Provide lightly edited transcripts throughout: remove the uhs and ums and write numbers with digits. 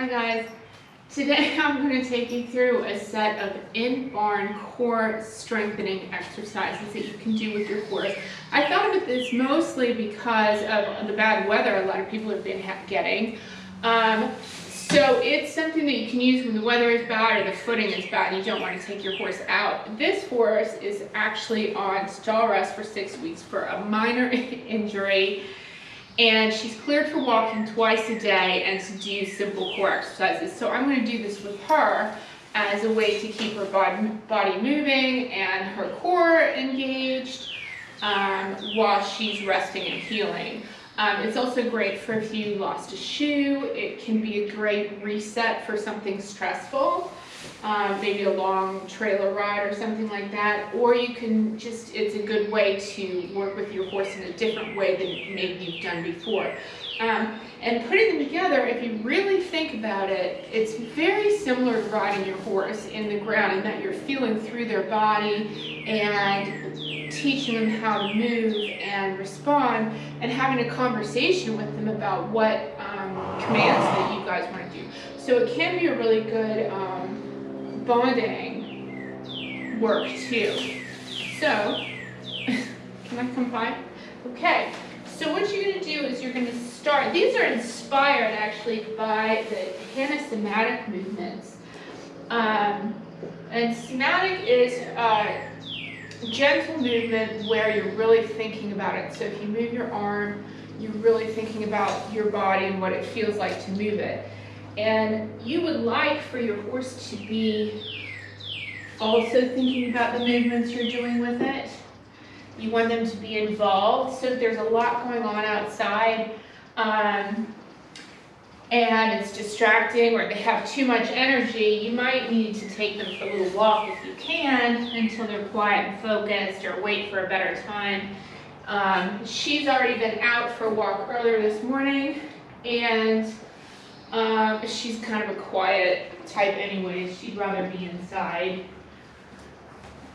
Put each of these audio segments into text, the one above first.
Hi guys. Today I'm going to take you through a set of in-barn core strengthening exercises that you can do with your horse. I thought of this mostly because of the bad weather a lot of people have been getting. So it's something that you can use when the weather is bad or the footing is bad and you don't want to take your horse out. This horse is actually on stall rest for 6 weeks for a minor injury. And she's cleared for walking twice a day and to do simple core exercises. So I'm going to do this with her as a way to keep her body moving and her core engaged while she's resting and healing. It's also great for if you lost a shoe. It can be a great reset for something stressful, maybe a long trailer ride or something like that. Or you can just, it's a good way to work with your horse in a different way than maybe you've done before. And putting them together, if you really think about it, it's very similar to riding your horse in the ground in that you're feeling through their body and teaching them how to move and respond and having a conversation with them about what commands that you guys want to do. So it can be a really good bonding work too. So, can I come by? Okay, so what you're going to do is you're going to start, these are inspired actually by the somatic movements. And somatic is gentle movement where you're really thinking about it. So if you move your arm, you're really thinking about your body and what it feels like to move it. And you would like for your horse to be also thinking about the movements you're doing with it. You want them to be involved. So if there's a lot going on outside and it's distracting or they have too much energy, you might need to take them for a little walk if you can until they're quiet and focused, or wait for a better time. She's already been out for a walk earlier this morning, and she's kind of a quiet type anyways. She'd rather be inside,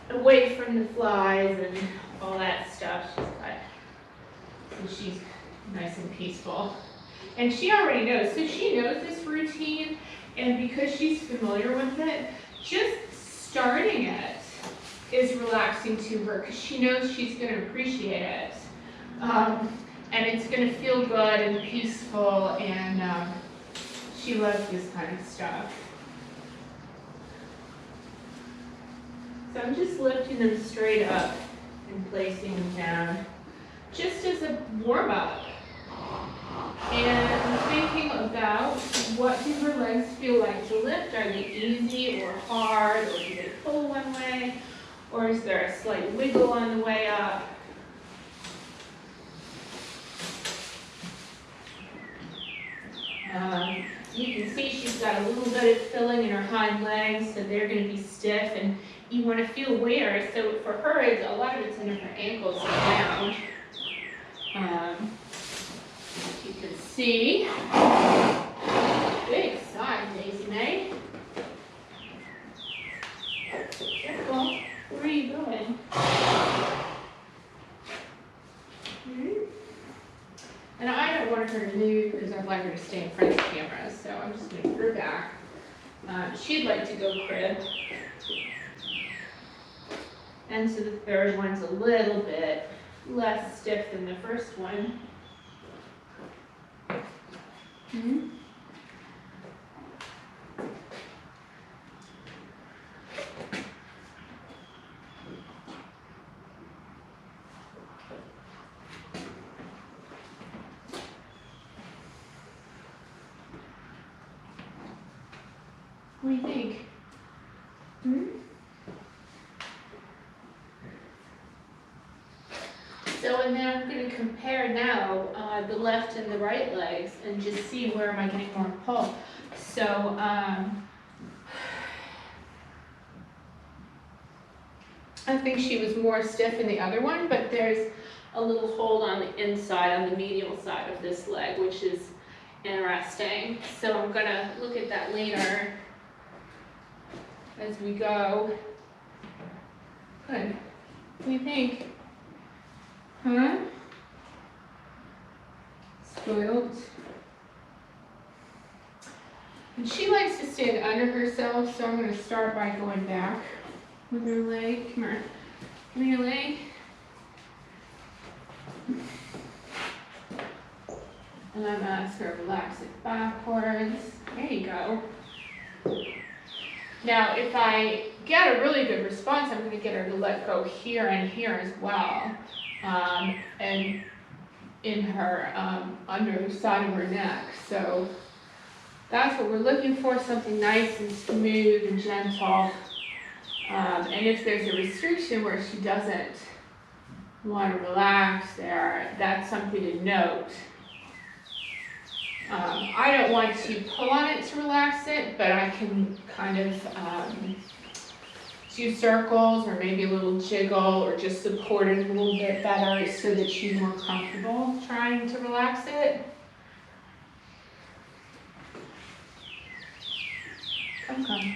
away from the flies and all that stuff. So she's nice and peaceful. And she already knows, so she knows this routine, and because she's familiar with it, just starting it is relaxing to her because she knows she's going to appreciate it. And it's going to feel good and peaceful, and she loves this kind of stuff. So I'm just lifting them straight up and placing them down, just as a warm-up. And thinking about what do her legs feel like to lift. Are they easy or hard, or do they pull one way, or is there a slight wiggle on the way up? You can see she's got a little bit of filling in her hind legs, so they're going to be stiff, and you want to feel where. So for her, a lot of it's in her ankles and down. You can see, big side, Daisy May. Careful, where are you going? And I don't want her to move because I'd like her to stay in front of the camera, so I'm just going to put her back. She'd like to go crib. And so the third one's a little bit less stiff than the first one. What do you think? So, and then I'm going to compare now the left and the right legs and just see where am I getting more pull. So, I think she was more stiff in the other one, but there's a little hold on the inside, on the medial side of this leg, which is interesting. So I'm going to look at that later as we go. Good. What do you think? Huh? Spoiled. And she likes to stand under herself, so I'm going to start by going back with her leg. Come here. Give me your leg. And I'm going to ask her to relax it backwards. There you go. Now, if I get a really good response, I'm going to get her to let go here and here as well. And in her, under the side of her neck. So that's what we're looking for, something nice and smooth and gentle. And if there's a restriction where she doesn't want to relax there, that's something to note. I don't want to pull on it to relax it, but I can kind of do circles or maybe a little jiggle or just support it a little bit better so that she's more comfortable trying to relax it. Come.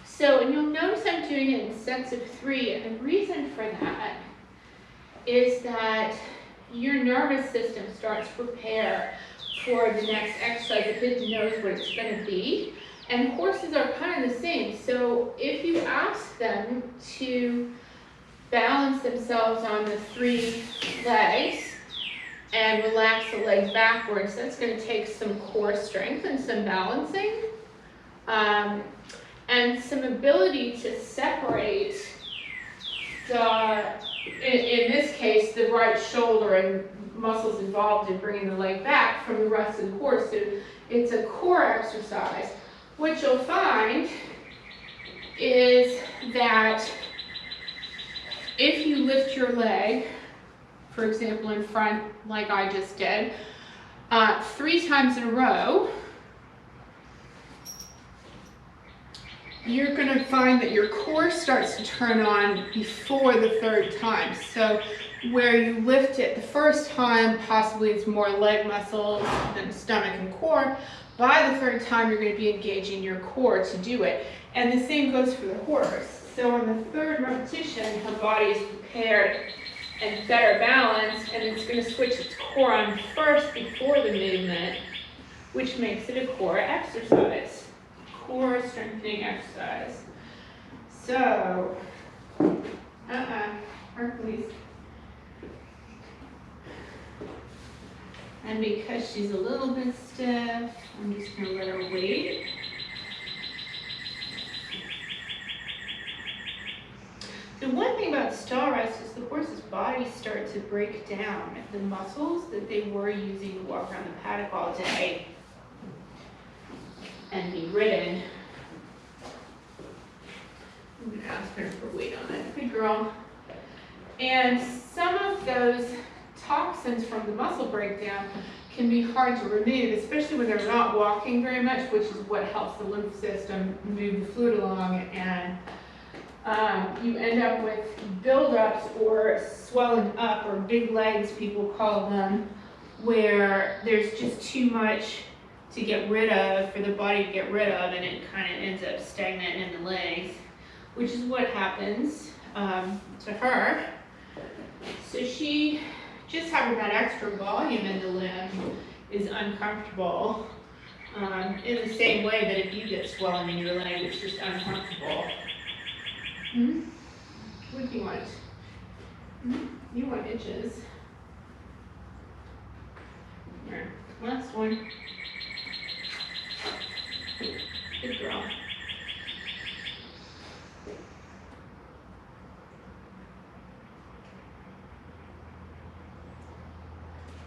So, and you'll notice I'm doing it in sets of 3, and the reason for that is that your nervous system starts to prepare for the next exercise if it knows what it's going to be. And horses are kind of the same. So if you ask them to balance themselves on the 3 legs and relax the leg backwards, that's going to take some core strength and some balancing. And some ability to separate in this case, the right shoulder and muscles involved in bringing the leg back from the rest of the horse. So it's a core exercise. What you'll find is that if you lift your leg, for example, in front, like I just did, 3 times in a row, you're going to find that your core starts to turn on before the 3rd time. So where you lift it the first time, possibly it's more leg muscles than stomach and core. By the 3rd time, you're going to be engaging your core to do it. And the same goes for the horse. So on the 3rd repetition, her body is prepared and better balanced, and it's going to switch its core on first before the movement, which makes it a core exercise. Core strengthening exercise. So, Hercules. And because she's a little bit stiff, I'm just going to let her wait. The one thing about stall rest is the horse's body starts to break down the muscles that they were using to walk around the paddock all day and be ridden. I'm going to ask her for weight on it. Good girl. And some of those toxins from the muscle breakdown can be hard to remove, especially when they're not walking very much, which is what helps the lymph system move the fluid along, and you end up with buildups or swelling up, or big legs people call them, where there's just too much to get rid of, for the body to get rid of, and it kind of ends up stagnant in the legs, which is what happens to her. So she, just having that extra volume in the limb is uncomfortable, in the same way that if you get swelling in your leg, it's just uncomfortable. What do you want? You want itches. Here, last one. Good girl.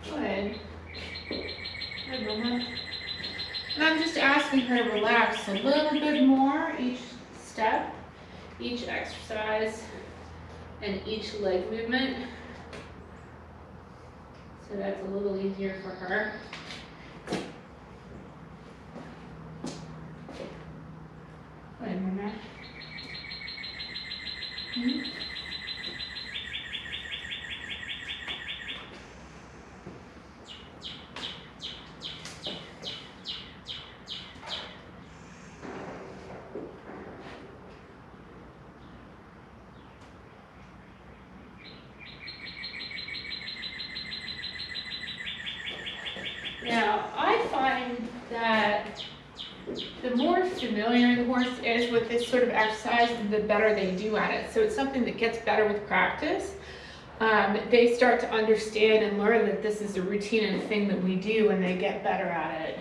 Good. Good, Mama. And I'm just asking her to relax a little bit more each step, each exercise, and each leg movement. So that's a little easier for her. Go ahead, Mama. familiar the horse is with this sort of exercise, the better they do at it. So it's something that gets better with practice. They start to understand and learn that this is a routine and a thing that we do, and they get better at it.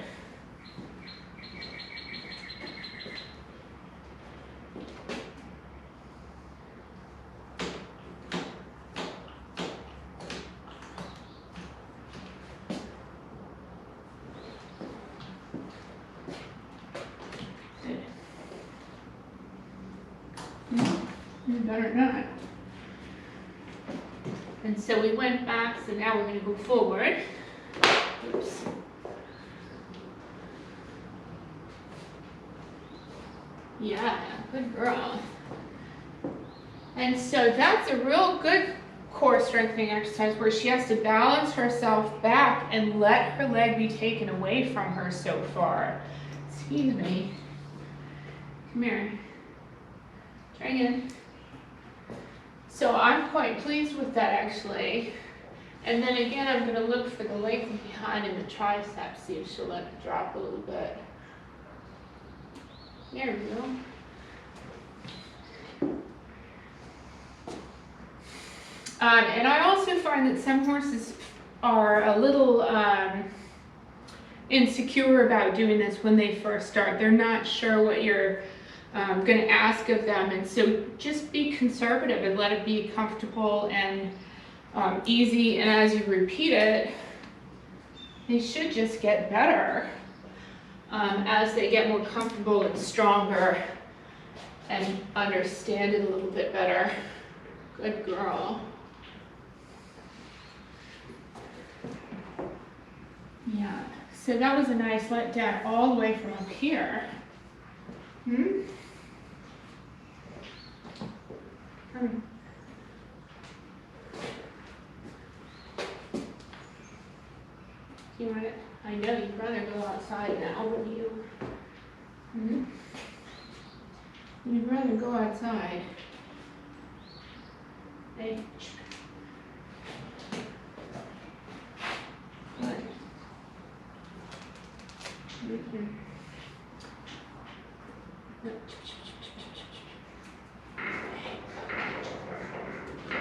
You better not. And so we went back, so now we're going to go forward. Oops. Yeah, good girl. And so that's a real good core strengthening exercise where she has to balance herself back and let her leg be taken away from her so far. Excuse me. Come here. Try again. So I'm quite pleased with that actually. And then again, I'm going to look for the length behind in the triceps, see if she'll let it drop a little bit. There we go. And I also find that some horses are a little insecure about doing this when they first start. They're not sure what you're going to ask of them, and so just be conservative and let it be comfortable and easy, and as you repeat it, they should just get better as they get more comfortable and stronger and understand it a little bit better. Good girl. Yeah, so that was a nice let down all the way from up here. You want it? I know you'd rather go outside now, wouldn't you? You'd rather go outside. Hey. Good.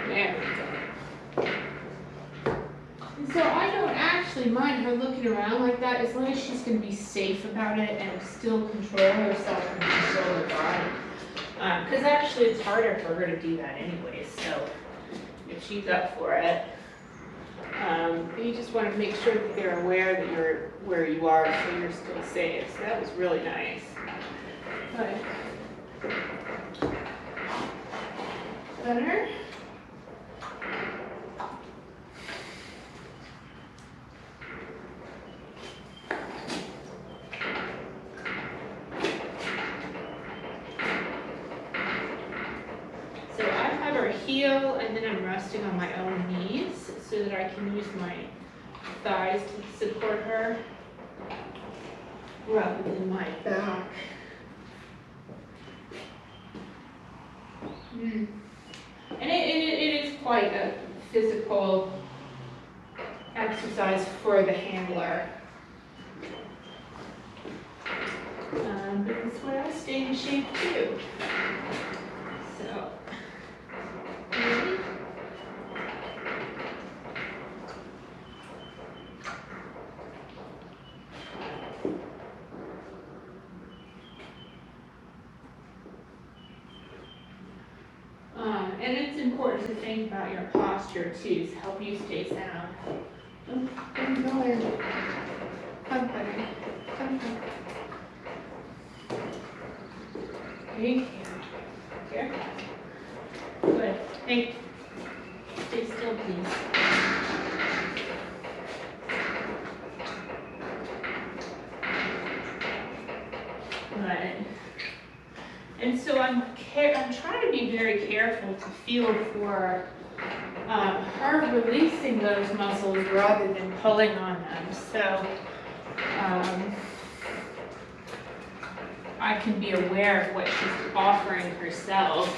There we go. So I don't actually mind her looking around like that as long as she's going to be safe about it and still control herself and control her body. Because actually it's harder for her to do that anyway, so if she's up for it. You just want to make sure that they're aware that you're where you are so you're still safe. So that was really nice. Good. Better. So I have her heel and then I'm resting on my own knees so that I can use my thighs to support her rather than my back. And it is quite a physical exercise for the handler. But this way I stay in shape too. So, ready? And it's important to think about your posture too, to help you stay sound. Don't go in. Come, buddy. Come. Thank you. Here. Good. Hey. Stay still, please. Good. And so I'm trying to be very careful to feel for her releasing those muscles rather than pulling on them. So I can be aware of what she's offering herself.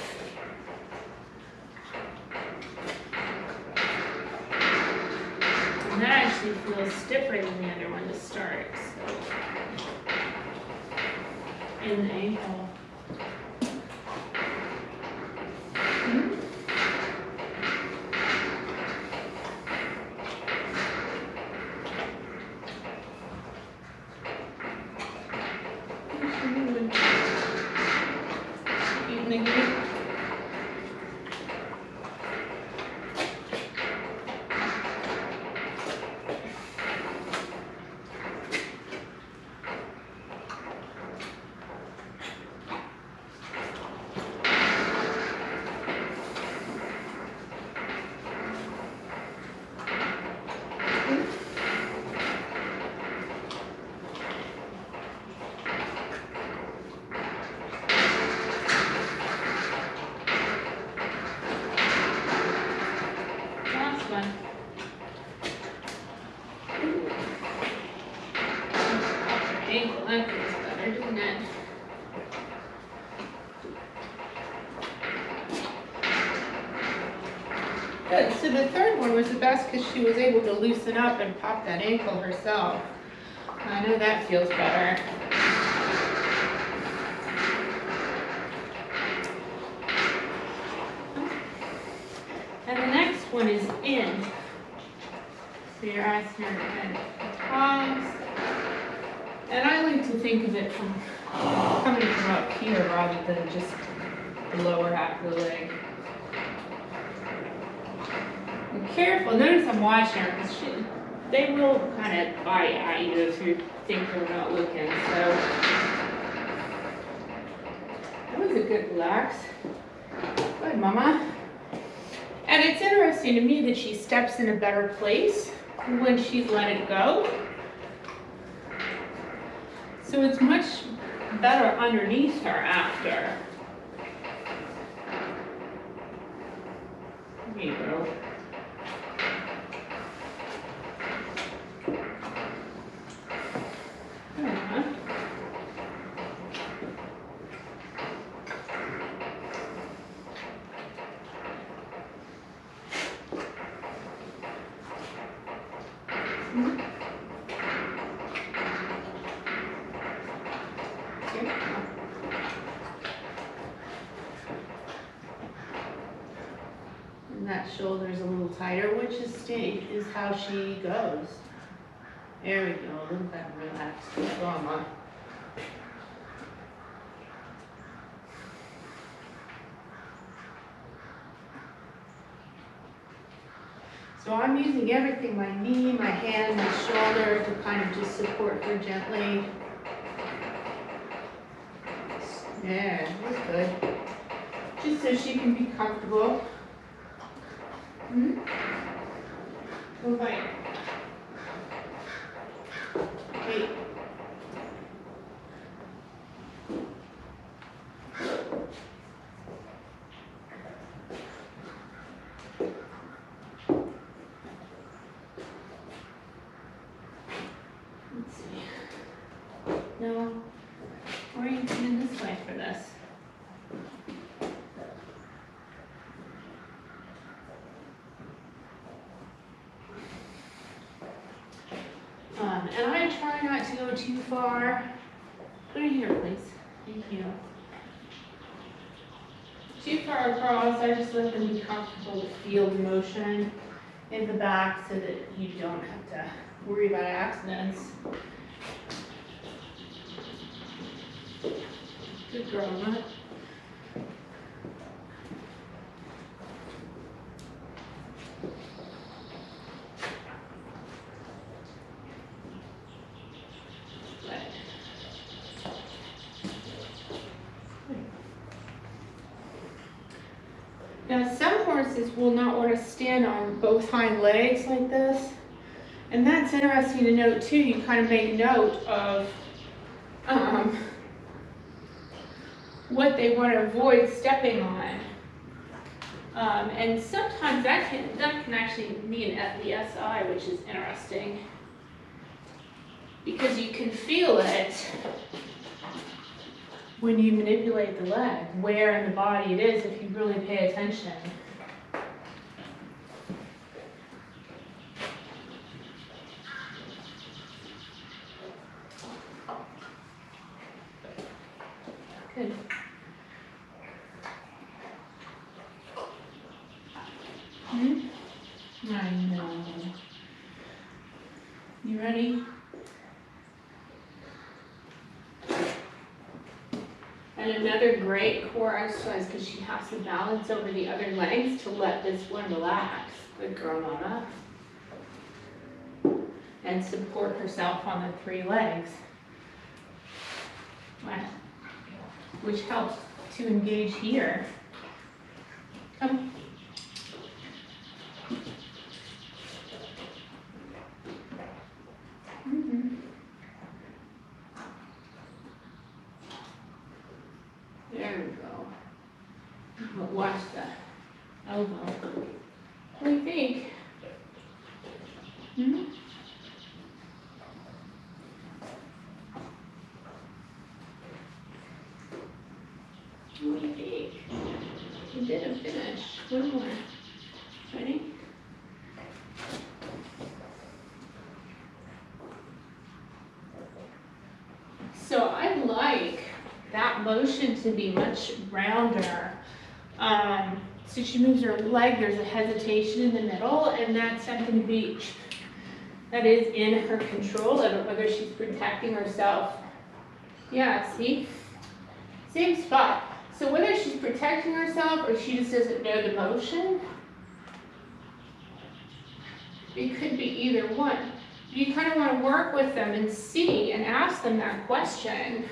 And that actually feels stiffer than the other one to start. So. in the ankle. That feels better, doesn't it? Good. So the third one was the best because she was able to loosen up and pop that ankle herself. I know that feels better. And the next one is in. So you're asking her to kind of pause. And I like to think of it from coming from up here rather than just the lower half of the leg. And careful, notice I'm watching her because they will kind of bite at you if you think they're not looking. So that was a good relax. Good, Mama. And it's interesting to me that she steps in a better place when she's let it go. So it's much better underneath her after. There you go. And that shoulder's a little tighter, which is how she goes. There we go, a little bit relaxed. Go on, Mom. So I'm using everything, my knee, my hand, my shoulder, to kind of just support her gently. Yeah, that's good. Just so she can be comfortable. Go bite. Wait. Let's see. No, we're in this way for this. And I try not to go too far. Put it here, please. Thank you. Too far across, I just let them be comfortable to feel the motion in the back so that you don't have to worry about accidents. Good girl, huh? Now some horses will not want to stand on both hind legs like this. And that's interesting to note too. You kind of make note of what they want to avoid stepping on. And sometimes that can actually mean FBSI, which is interesting. Because you can feel it when you manipulate the leg, where in the body it is if you really pay attention. Good. I know. You ready? And another great core exercise, because she has to balance over the other legs to let this one relax. Good girl, mama. And support herself on the 3 legs. Wow. Which helps to engage here. Come. There we go. But watch that elbow. What do you think? What do you think? You didn't finish. One more. Ready? So I like that motion to be much rounder. So she moves her leg, there's a hesitation in the middle, and that's something to be, that is in her control of it, whether she's protecting herself. Yeah, see? Same spot. So whether she's protecting herself or she just doesn't know the motion, it could be either one. You kind of want to work with them and see and ask them that question.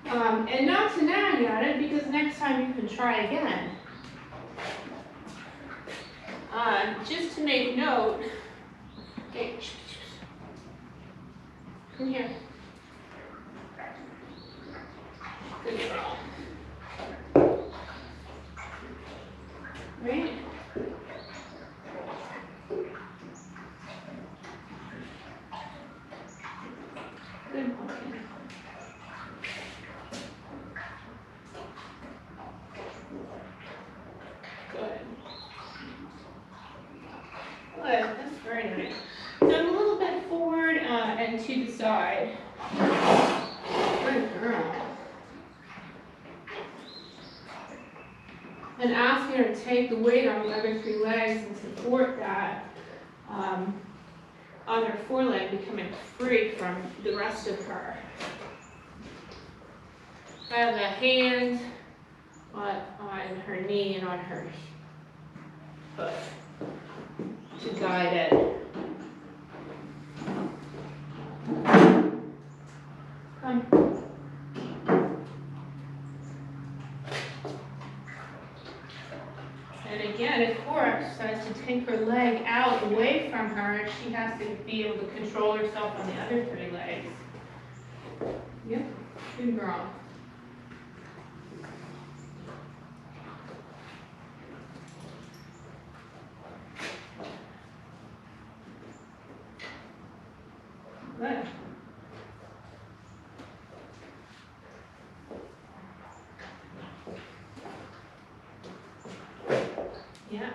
And not to nag at it, because next time you can try again. Just to make note, okay, come here. Good girl. Right? Good walking. Good. Good, that's very nice. So a little bit forward and to the side. Good girl. And asking her to take the weight on the other 3 legs and support that on her foreleg, becoming free from the rest of her. I have a hand on her knee and on her foot to guide it. Come. And again, a core exercise to take her leg out away from her. She has to be able to control herself on the other 3 legs. Yep, good girl. Good. Yeah.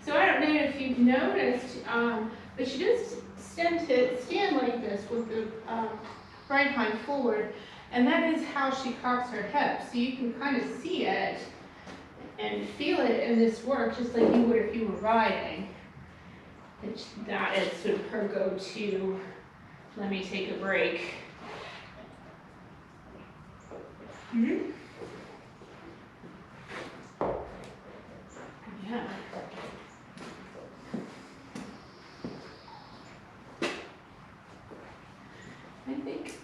So I don't know if you've noticed, but she does tend to stand like this with the right hind forward, and that is how she cocks her hips. So you can kind of see it and feel it in this work, just like you would if you were riding. That is sort of her go-to, let me take a break. Mm-hmm. Yeah. I think.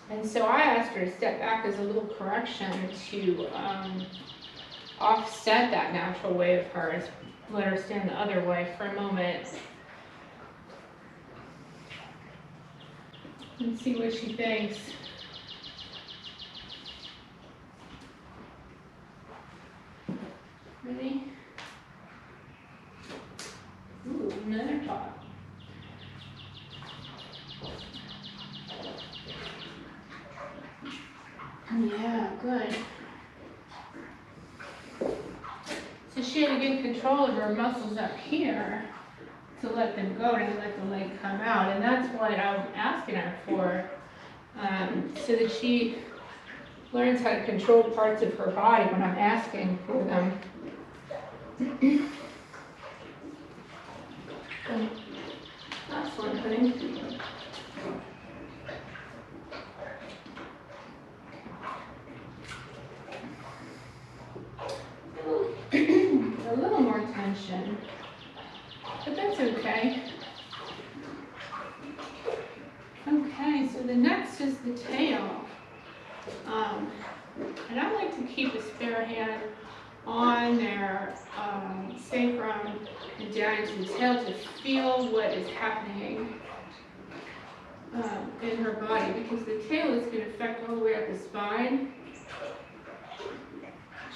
And so I asked her to step back as a little correction to offset that natural way of hers. Let her stand the other way for a moment. And see what she thinks. Ready? Ooh, another top. Yeah, good. So she had to get control of her muscles up here to let them go and let the leg come out. And that's what I'm asking her for, so that she learns how to control parts of her body when I'm asking for them. Last one, honey. A little more tension, but that's okay. Okay, so the next is the tail. And I like to keep a spare hand on their sacrum and down into the tail to feel what is happening in her body, because the tail is going to affect all the way up the spine.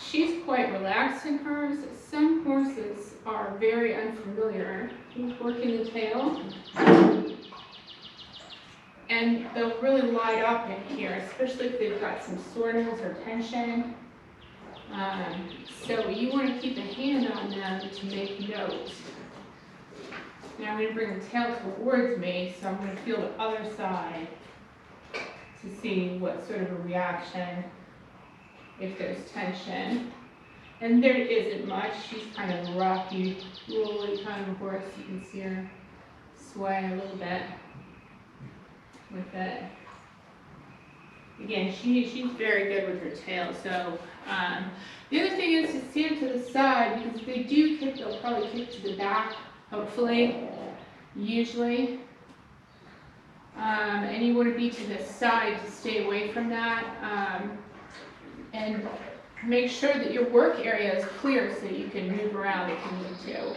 She's quite relaxed in hers. Some horses are very unfamiliar with working the tail, and they'll really light up in here, especially if they've got some soreness or tension. So you want to keep a hand on them to make note. Now I'm going to bring the tail towards me, so I'm going to feel the other side to see what sort of a reaction, if there's tension. And there isn't much. She's kind of a rocky, rolly kind of horse. You can see her sway a little bit with it. Again, she's very good with her tail. So the other thing is to stand to the side, because if they do kick, they'll probably kick to the back, hopefully, usually. And you want to be to the side to stay away from that. And make sure that your work area is clear so you can move around if you need to.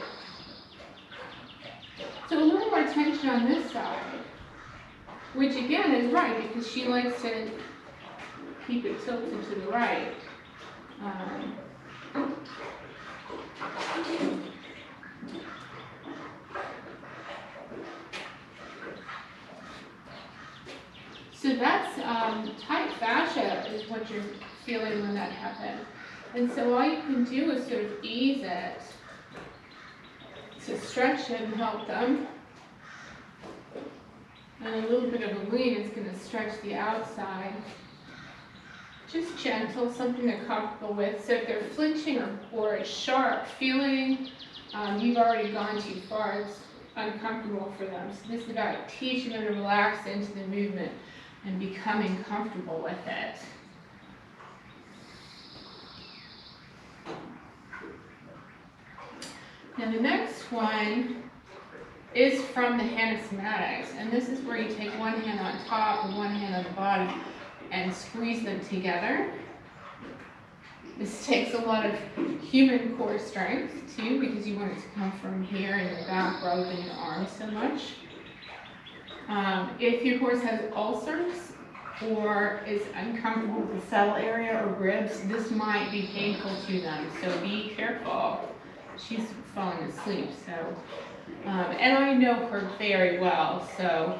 So a little more tension on this side, which again is right, because she likes to keep it tilted to the right. So that's tight fascia is what you're feeling when that happens. And so all you can do is sort of ease it to stretch it and help them. And a little bit of a lean is going to stretch the outside. Just gentle, something they're comfortable with. So if they're flinching or sharp feeling, you've already gone too far. It's uncomfortable for them. So this is about teaching them to relax into the movement and becoming comfortable with it. Now the next one is from the hand of somatics, and this is where you take one hand on top and one hand on the body and squeeze them together. This takes a lot of human core strength too, because you want it to come from here in your back rather than your arms so much. If your horse has ulcers or is uncomfortable with the saddle area or ribs, this might be painful to them, so be careful. She's falling asleep, so, and I know her very well, so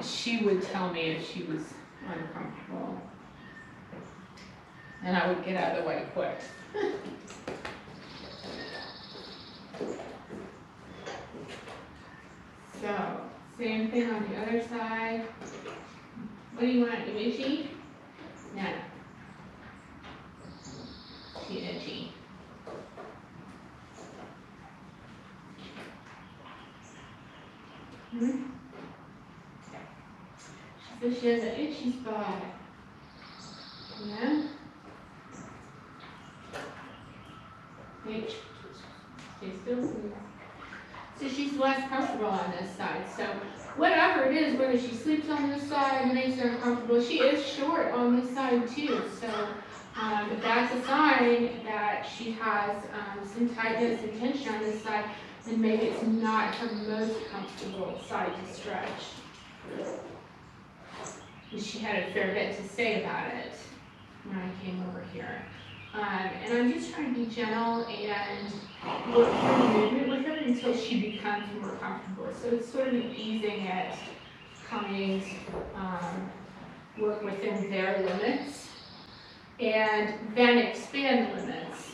she would tell me if she was uncomfortable, and I would get out of the way quick. So, same thing on the other side. What do you want, itchy? No. She itchy. So she has an itchy spot. Yeah? Itch. Stay still. So she's less comfortable on this side. So whatever it is, whether she sleeps on this side and makes her uncomfortable, she is short on this side too. So that's a sign that she has some tightness and tension on this side, and maybe it's not her most comfortable side to stretch. And she had a fair bit to say about it when I came over here. And I'm just trying to be gentle and work through the movement with her until she becomes more comfortable. So it's sort of easing it, coming work within their limits, and then expand the limits.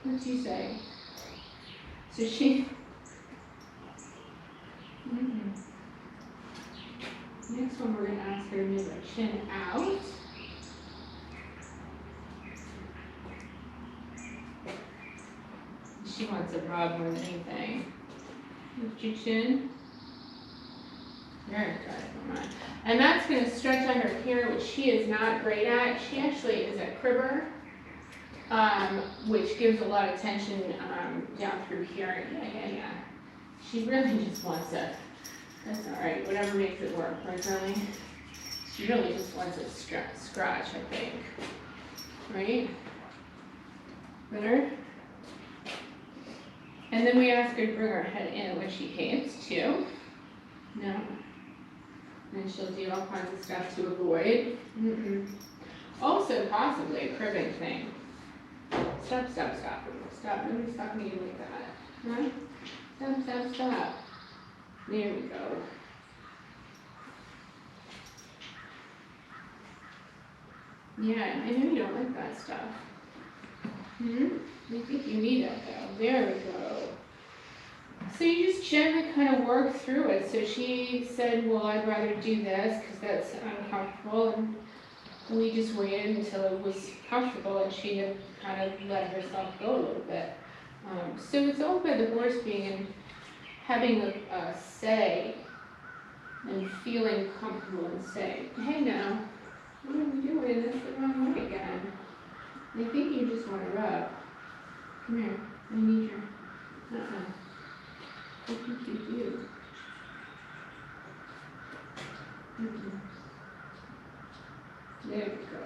What'd you say? So she. Next one, we're going to ask her to move her chin out. She wants a rub more than anything. Lift your chin. Very good. Come on. And that's going to stretch out her hair, which she is not great at. She actually is a cribber, which gives a lot of tension down through here. Yeah. She really just wants a, that's all right, whatever makes it work, right, Charlie? She really just wants a scratch, I think. Right? Better? And then we ask her to bring her head in, which she hates too. No. And she'll do all kinds of stuff to avoid. Also, possibly a cribbing thing. Stop. Nobody's talking to you like that. Huh? Stop. There we go. Yeah, I know you don't like that stuff. I think you need it though. There we go. So you just gently kind of work through it. So she said, well, I'd rather do this because that's uncomfortable. And we just waited until it was comfortable and she had kind of let herself go a little bit. So it's all about the horse being having a say and feeling comfortable and safe. Hey now, what are we doing? That's the wrong way again. I think you just want to rub. Come here. I need your. What did you do? There we go.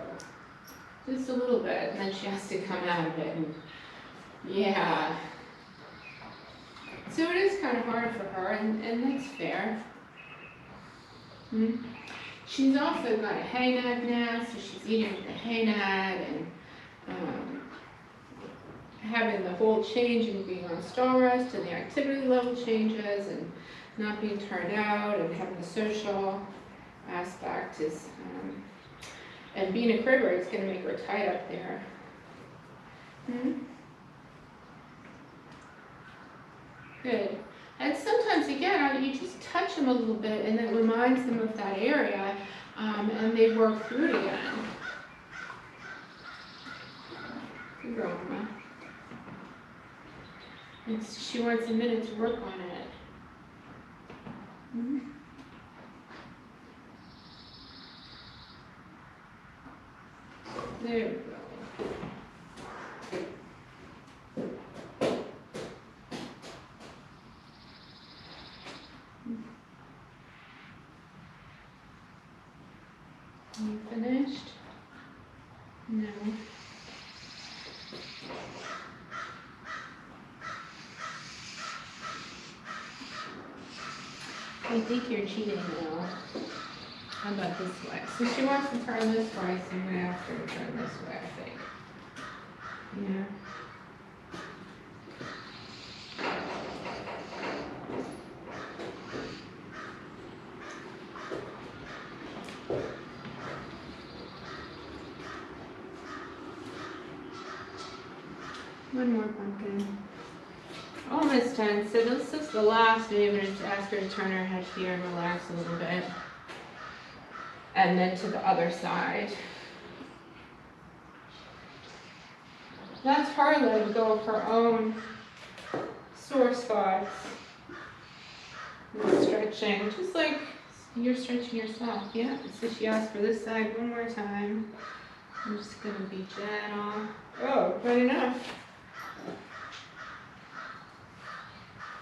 Just a little bit, and then she has to come out of it. And yeah. So it is kind of hard for her, and that's fair. She's also got a hay nag now, so she's eating with the hay nag and having the whole change and being on star rest and the activity level changes and not being turned out and having the social aspect is, and being a cribber is going to make her tight up there. Good. And sometimes, again, you just touch them a little bit and it reminds them of that area, and they work through it again. Good girl, Mama. She wants a minute to work on it. There we go. You finished? No. I think you're cheating now. How about this way? So she wants to turn this way, so I'm going to ask her to turn this way, I think. Yeah. One more pumpkin. Almost done. So this is the last move, and just ask her to turn her head here and relax a little bit. And then to the other side. That's her letting go of her own sore spots. And stretching, just like you're stretching yourself. Yeah. So she asked for this side one more time. I'm just going to be gentle. Oh, good enough.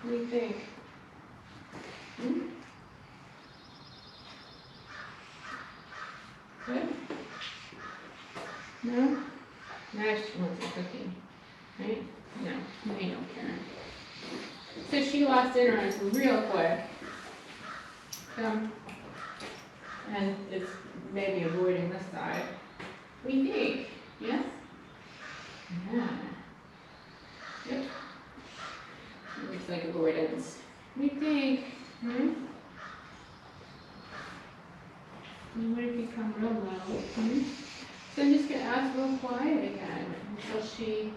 What do you think? Good? No? Now she wants a cookie, right? No, they don't care. So she lost interest real quick. And it's maybe avoiding this side. What do you think? Yes? Yeah. Yep. Looks like avoidance. What do you think? Hmm? And what if you come real low? Hmm? So I'm just going to ask real quiet again until she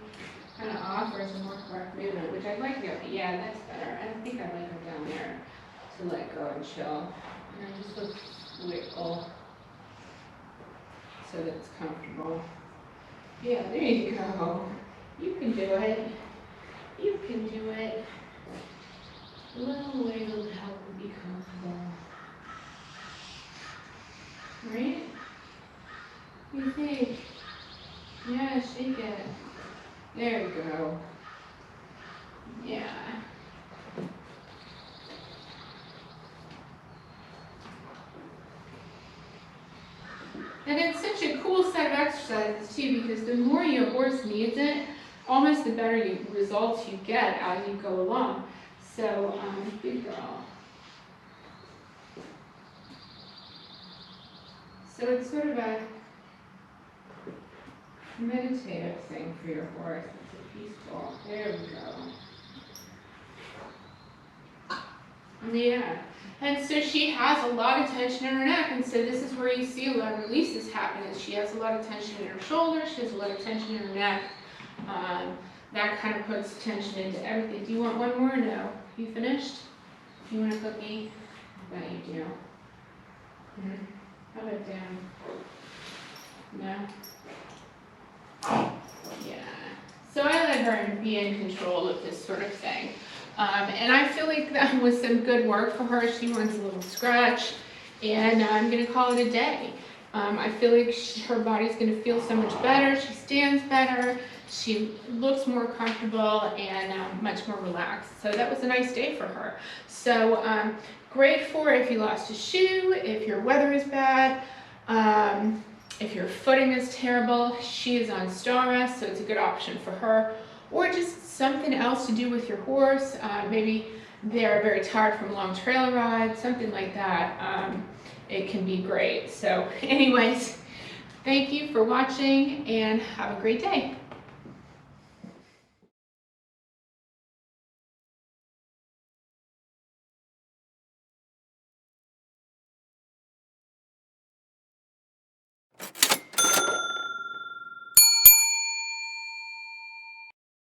kind of offers a more correct movement, which I'd like to go, yeah, that's better. I think I'd like her down there to let go and chill. And then just look wiggle so that it's comfortable. Yeah, there you go. You can do it. You can do it. A little wiggle to help her be comfortable. Right? You think? Yeah, shake it. There we go. Yeah. And it's such a cool set of exercises too, because the more your horse needs it, almost the better results you get as you go along. So, good girl. So it's sort of a meditative thing for your horse. It's a peaceful. There we go. Yeah. And so she has a lot of tension in her neck, and so this is where you see a lot of releases happen. Is she has a lot of tension in her shoulders, she has a lot of tension in her neck. That kind of puts tension into everything. Do you want one more or no? You finished? Do you want a cookie? I bet you do. Mm-hmm. How about down? No? Yeah. So I let her be in control of this sort of thing. And I feel like that was some good work for her. She wants a little scratch, and I'm going to call it a day. I feel like her body's going to feel so much better. She stands better. She looks more comfortable and much more relaxed. So that was a nice day for her. So great for if you lost a shoe, if your weather is bad, if your footing is terrible. She is on star rest, so it's a good option for her. Or just something else to do with your horse. Maybe they're very tired from a long trail ride, something like that. It can be great. So anyways, thank you for watching and have a great day.